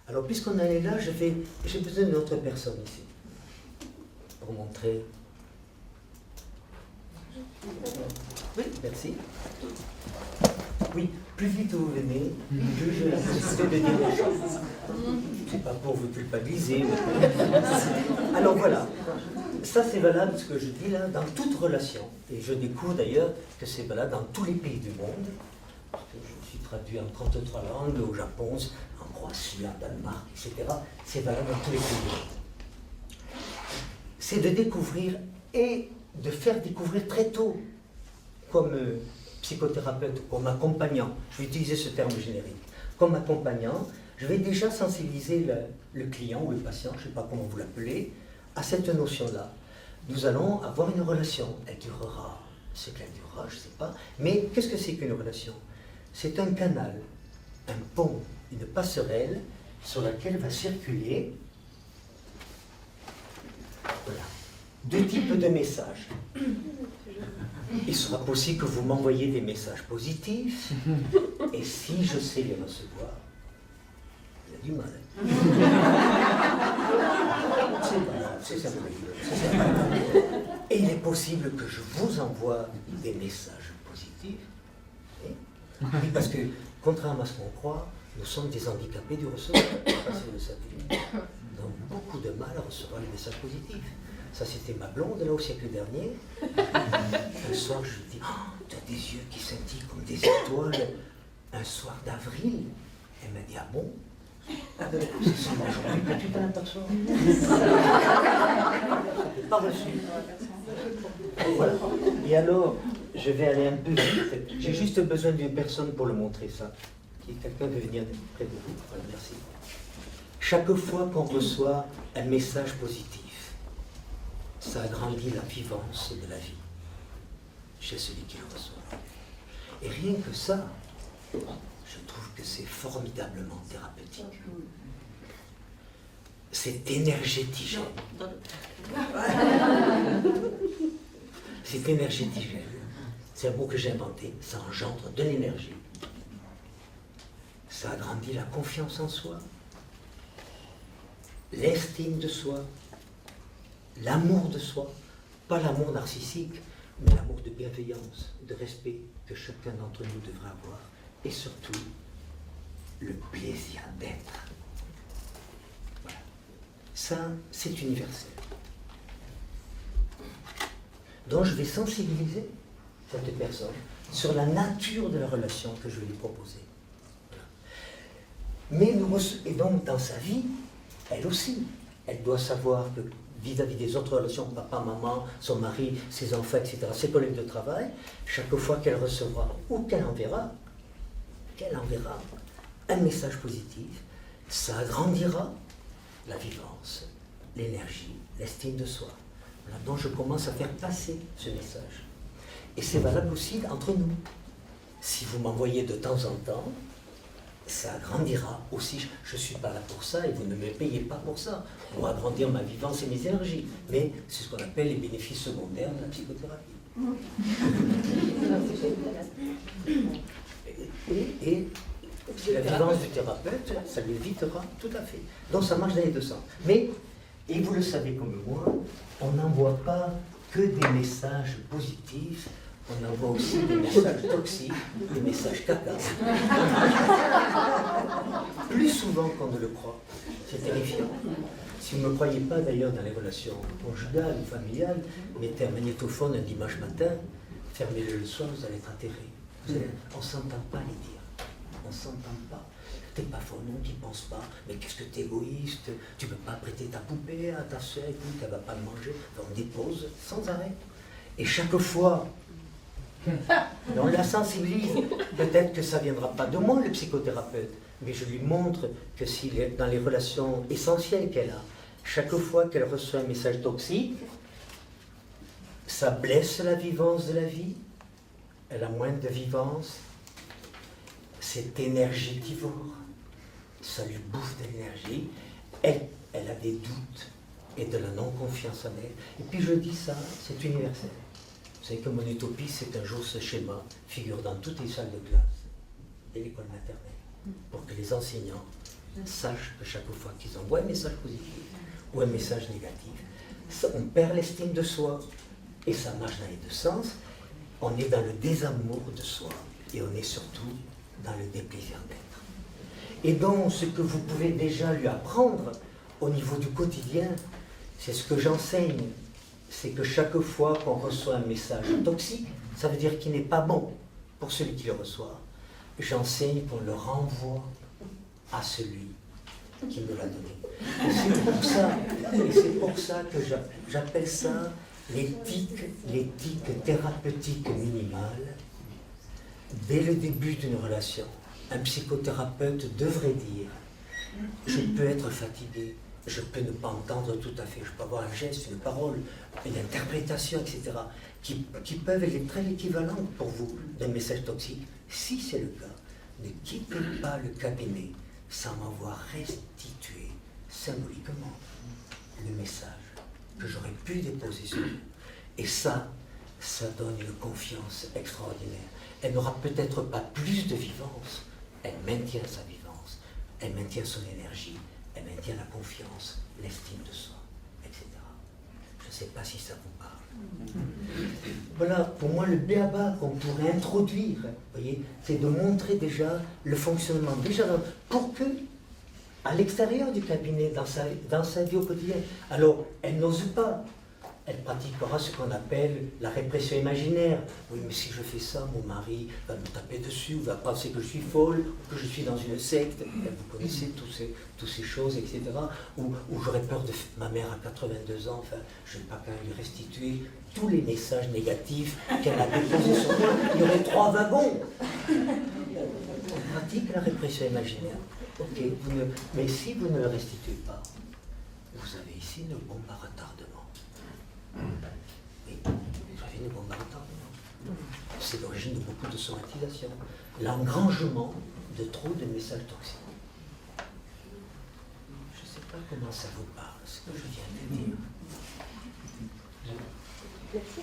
Alors, puisqu'on en est là, j'ai besoin d'une autre personne ici, pour montrer. Oui, merci. Oui, plus vite vous venez, plus je risque de dire des choses. C'est pas pour vous culpabiliser. Alors voilà, ça c'est valable ce que je dis là dans toute relation. Et je découvre d'ailleurs que c'est valable dans tous les pays du monde. Parce que je suis traduit en 33 langues, au Japon, en Croatie, en Danemark, etc. C'est valable dans tous les pays du monde. C'est de découvrir et de faire découvrir très tôt, comme psychothérapeute, comme accompagnant, je vais utiliser ce terme générique, comme accompagnant, je vais déjà sensibiliser le client ou le patient, je ne sais pas comment vous l'appelez, à cette notion-là. Nous allons avoir une relation, elle durera, ce qu'elle durera, je ne sais pas, mais qu'est-ce que c'est qu'une relation? C'est un canal, un pont, une passerelle sur laquelle va circuler voilà, deux types de messages. Il sera possible que vous m'envoyiez des messages positifs, et si je sais les recevoir, il y a du mal. C'est ça. Et il est possible que je vous envoie des messages positifs. Oui, parce que, contrairement à ce qu'on croit, nous sommes des handicapés du recevoir. Nous avons beaucoup de mal à recevoir les messages positifs. Ça, c'était ma blonde, là, au siècle dernier. Un soir, je lui dis, oh, tu as des yeux qui scintillent comme des étoiles. Un soir d'avril. Elle m'a dit, ah bon? C'est seulement aujourd'hui que tu t'en aperçois. Pas reçu. Voilà. Et alors, je vais aller un peu vite. J'ai juste besoin d'une personne pour le montrer, ça. Qui est quelqu'un de venir près de vous. Voilà, merci. Chaque fois qu'on reçoit un message positif, ça agrandit la vivance de la vie chez celui qui le reçoit. Et rien que ça, je trouve que c'est formidablement thérapeutique. C'est énergétigène. C'est énergétigène. C'est un mot que j'ai inventé. Ça engendre de l'énergie. Ça agrandit la confiance en soi, l'estime de soi, l'amour de soi, pas l'amour narcissique, mais l'amour de bienveillance, de respect que chacun d'entre nous devrait avoir, et surtout, le plaisir d'être. Voilà. Ça, c'est universel. Donc je vais sensibiliser cette personne sur la nature de la relation que je vais lui proposer. Voilà. Et donc dans sa vie, elle aussi, elle doit savoir que vis-à-vis des autres relations, papa, maman, son mari, ses enfants, etc., ses collègues de travail, chaque fois qu'elle recevra ou qu'elle enverra un message positif, ça agrandira la vivance, l'énergie, l'estime de soi. Voilà, donc je commence à faire passer ce message. Et c'est valable aussi entre nous. Si vous m'envoyez de temps en temps, ça agrandira aussi. Je ne suis pas là pour ça et vous ne me payez pas pour ça, pour agrandir ma vivance et mes énergies. Mais c'est ce qu'on appelle les bénéfices secondaires de la psychothérapie. Et la vivance du thérapeute, ça l'évitera tout à fait. Donc ça marche dans les deux sens. Mais, et vous le savez comme moi, on n'envoie pas que des messages positifs, on envoie aussi des messages toxiques, des messages caca. Plus souvent qu'on ne le croit. C'est terrifiant. Si vous ne me croyez pas d'ailleurs dans les relations conjugales ou familiales, mettez un magnétophone un dimanche matin, fermez-le le soir, vous allez être atterré. On ne s'entend pas les dire. On ne s'entend pas. T'es pas fort, non, tu ne penses pas. Mais qu'est-ce que t'es égoïste? Tu ne peux pas prêter ta poupée à ta soeur, écoute, elle ne va pas le manger. On dépose sans arrêt. Et chaque fois, on la sensibilise. Peut-être que ça ne viendra pas de moi, le psychothérapeute, mais je lui montre que dans les relations essentielles qu'elle a, chaque fois qu'elle reçoit un message toxique, ça blesse la vivance de la vie, elle a moins de vivance, c'est énergétivore, ça lui bouffe de l'énergie, elle a des doutes et de la non-confiance en elle. Et puis je dis ça, c'est universel. Vous savez que mon utopie, c'est qu'un jour ce schéma figure dans toutes les salles de classe de l'école maternelle, pour que les enseignants sachent que chaque fois qu'ils envoient un message positif ou un message négatif, on perd l'estime de soi, et ça marche dans les deux sens. On est dans le désamour de soi, et on est surtout dans le déplaisir d'être. Et donc, ce que vous pouvez déjà lui apprendre au niveau du quotidien, c'est ce que j'enseigne, c'est que chaque fois qu'on reçoit un message toxique, ça veut dire qu'il n'est pas bon pour celui qui le reçoit. J'enseigne qu'on le renvoie à celui qui me l'a donné. Et c'est pour ça que j'appelle ça l'éthique thérapeutique minimale. Dès le début d'une relation, un psychothérapeute devrait dire « Je peux être fatigué, je peux ne pas entendre tout à fait, je peux avoir un geste, une parole, une interprétation, etc. » qui peuvent être très équivalentes pour vous d'un message toxique. Si c'est le cas, ne quittez pas le cabinet sans m'avoir restitué symboliquement le message que j'aurais pu déposer sur vous. Et ça donne une confiance extraordinaire. Elle n'aura peut-être pas plus de vivance, elle maintient sa vivance, elle maintient son énergie, elle maintient la confiance, l'estime de soi, etc. Je ne sais pas si ça vous parle. Voilà, pour moi, le b.a.-ba qu'on pourrait introduire, voyez, c'est de montrer déjà le fonctionnement, pour que, à l'extérieur du cabinet, dans sa vie au quotidien, alors, elle n'ose pas. Elle pratiquera ce qu'on appelle la répression imaginaire. Oui, mais si je fais ça, mon mari va me taper dessus, va penser que je suis folle, que je suis dans une secte. Vous connaissez toutes ces choses, etc. Ou j'aurais peur de ma mère à 82 ans, enfin, je ne vais pas quand même lui restituer tous les messages négatifs qu'elle a déposés sur moi. Il y aurait 3 wagons. On pratique la répression imaginaire. Ok, mais si vous ne le restituez pas, vous avez ici une bombe à retardement. Oui, vous avez une bombe à retardement. C'est l'origine de beaucoup de somatisation. L'engrangement de trop de messages toxiques. Je ne sais pas comment ça vous parle, ce que je viens de dire. Merci.